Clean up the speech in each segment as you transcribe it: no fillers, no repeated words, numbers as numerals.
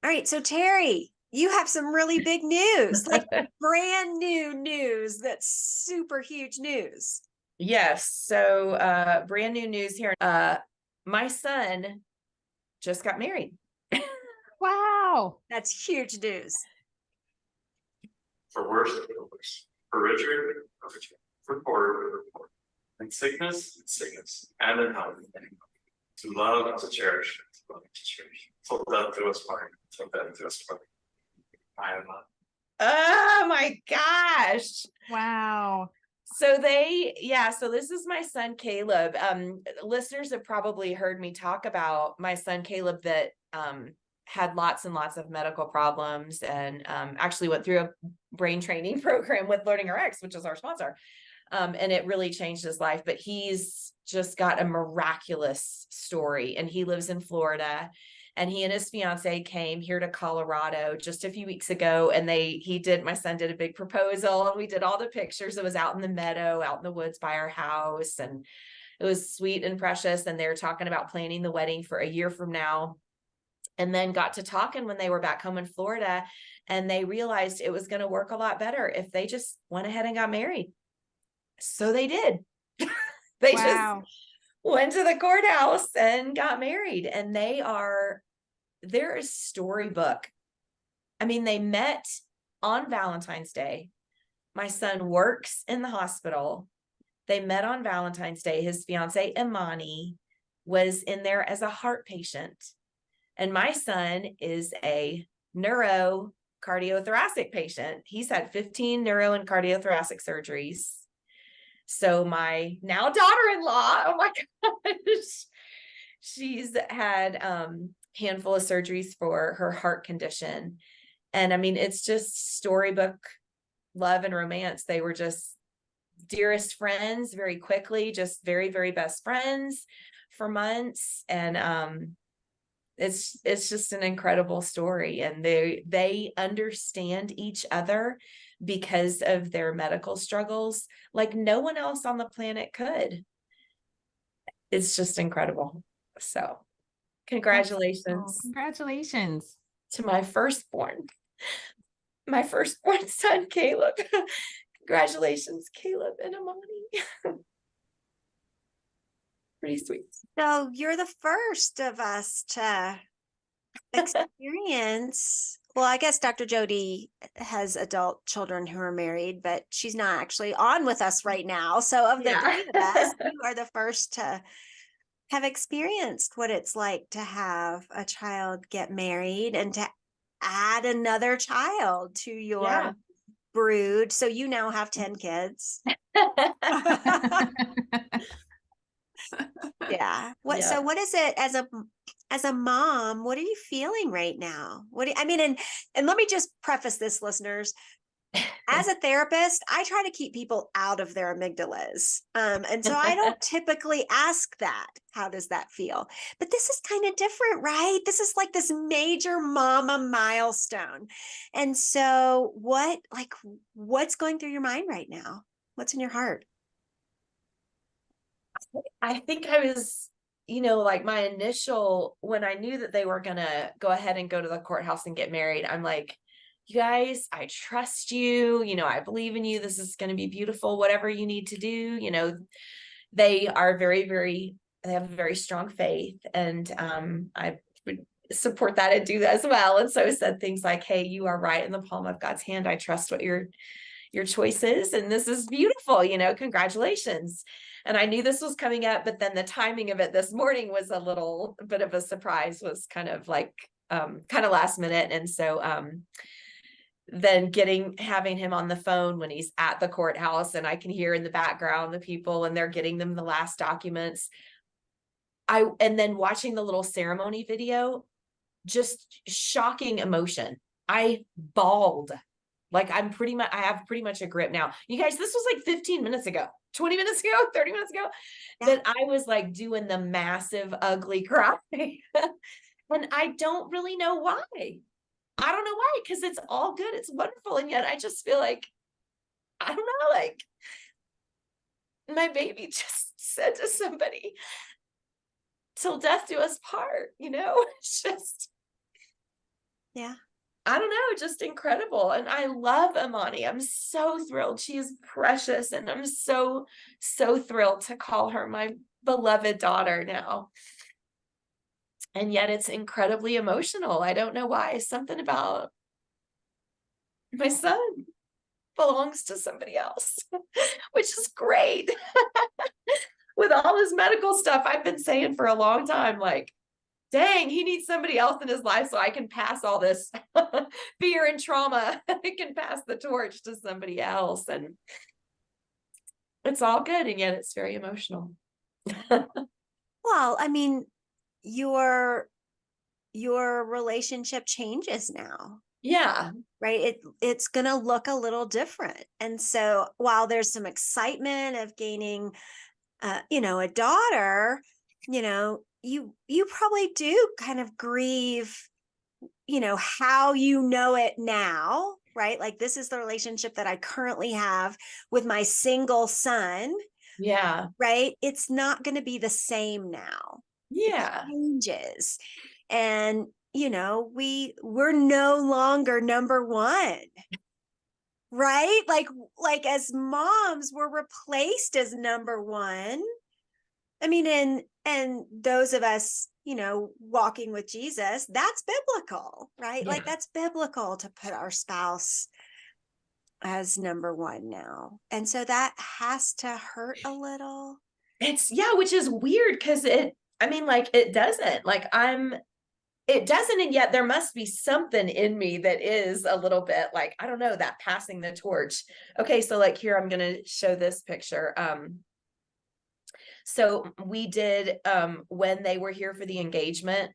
All right. So Teri, you have some really big news, like brand new news. That's super huge news. Yes. So brand new news here. My son just got married. Wow. That's huge news. For worse, for worse. For richer, for poorer, in sickness, and in health. To love and to cherish, Till death do us part. Till death do us part. I am not. Oh my gosh. Wow. So so this is my son Caleb. Listeners have probably heard me talk about my son Caleb that had lots and lots of medical problems and actually went through a brain training program with Learning RX, which is our sponsor. And it really changed his life, but he's just got a miraculous story, and he lives in Florida, and he and his fiance came here to Colorado just a few weeks ago. And my son did a big proposal, and we did all the pictures. It was out in the meadow, out in the woods by our house. And it was sweet and precious. And they're talking about planning the wedding for a year from now. And then got to talking when they were back home in Florida, and they realized it was going to work a lot better if they just went ahead and got married. So they did. They Wow. just went to the courthouse and got married, and they're a storybook. I mean, they met on Valentine's Day. My son works in the hospital. They met on Valentine's Day. His fiance, Imani, was in there as a heart patient. And my son is a neurocardiothoracic patient. He's had 15 neuro and cardiothoracic surgeries. So my now daughter-in-law, oh my gosh, she's had handful of surgeries for her heart condition. And I mean, it's just storybook love and romance. They were just dearest friends very quickly, just very, very best friends for months. And it's just an incredible story. And they understand each other because of their medical struggles like no one else on the planet could. It's just incredible. So congratulations Congratulations. to my firstborn son, Caleb. Congratulations, Caleb and Imani. Pretty sweet. So you're the first of us to experience. Well, I guess Dr. Jody has adult children who are married, but she's not actually on with us right now. So of the three of us, you are the first to have experienced what it's like to have a child get married and to add another child to your brood. So you now have 10 kids. Yeah. So what is it as a mom, what are you feeling right now? And let me just preface this, listeners. As a therapist, I try to keep people out of their amygdalas. And so I don't typically ask that. How does that feel? But this is kind of different, right? This is like this major mama milestone. And so what's going through your mind right now? What's in your heart? I think I was, like my initial, when I knew that they were going to go ahead and go to the courthouse and get married, I'm like, you guys, I trust you. I believe in you. This is going to be beautiful, whatever you need to do. They are they have a very strong faith, and I would support that and do that as well. And so I said things like, hey, you are right in the palm of God's hand. I trust what your choice is, and this is beautiful, congratulations. And I knew this was coming up, but then the timing of it this morning was a little bit of a surprise, was kind of last minute. And so then having him on the phone when he's at the courthouse, and I can hear in the background the people, and they're getting them the last documents. And then watching the little ceremony video, just shocking emotion. I bawled. Like I have pretty much a grip now. You guys, this was like 15 minutes ago, 20 minutes ago, 30 minutes ago, that I was like doing the massive, ugly cry. And I don't really know why. I don't know why, because it's all good. It's wonderful. And yet I just feel like, I don't know, like my baby just said to somebody, till death do us part, It's just, Yeah. I don't know, just incredible. And I love Amani. I'm so thrilled. She is precious. And I'm so, so thrilled to call her my beloved daughter now. And yet it's incredibly emotional. I don't know why. Something about my son belongs to somebody else, which is great. With all his medical stuff, I've been saying for a long time, like, dang, he needs somebody else in his life so I can pass all this fear and trauma. I can pass the torch to somebody else. And it's all good. And yet it's very emotional. Well, I mean, your relationship changes now, Yeah. right? It's going to look a little different. And so while there's some excitement of gaining, a daughter, you probably do kind of grieve, how you know it now, right? Like, this is the relationship that I currently have with my single son, Yeah. right? It's not going to be the same now. Yeah. It changes. And, we're no longer number one, right? Like as moms, we're replaced as number one. I mean, and those of us, walking with Jesus, that's biblical, right? Yeah. Like, that's biblical to put our spouse as number one now. And so that has to hurt a little. Which is weird because it doesn't, it doesn't. And yet there must be something in me that is a little bit like, I don't know, that passing the torch. Okay. So like here, I'm going to show this picture. So we did, when they were here for the engagement,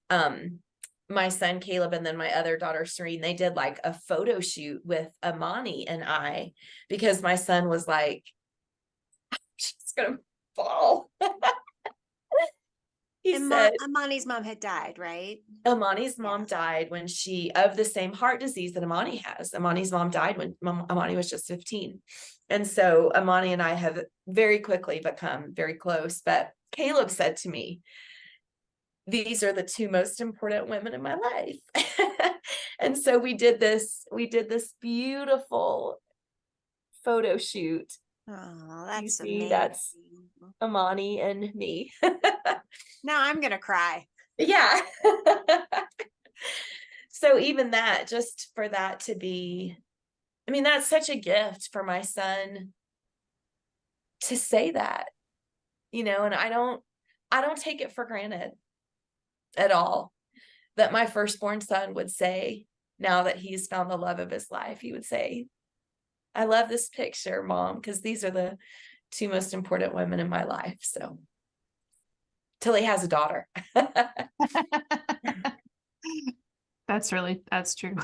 my son Caleb and then my other daughter Serene, they did like a photo shoot with Amani and I, because my son was like, she's gonna fall. He said Amani's mom had died, right? Amani's mom died when of the same heart disease that Amani has. Amani's mom died when Amani was just 15. And so Amani and I have very quickly become very close. But Caleb said to me, these are the two most important women in my life. And so we did this beautiful photo shoot. Oh, that's amazing. amazing. That's Amani and me. Now I'm gonna cry. Yeah. So even that, just for that to be, I mean, that's such a gift for my son to say that, and I don't take it for granted at all that my firstborn son would say, now that he's found the love of his life, he would say, I love this picture, Mom, because these are the two most important women in my life. So till he has a daughter. That's true.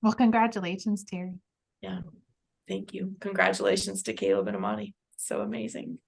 Well, congratulations, Teri. Yeah. Thank you. Congratulations to Caleb and Amani. So amazing.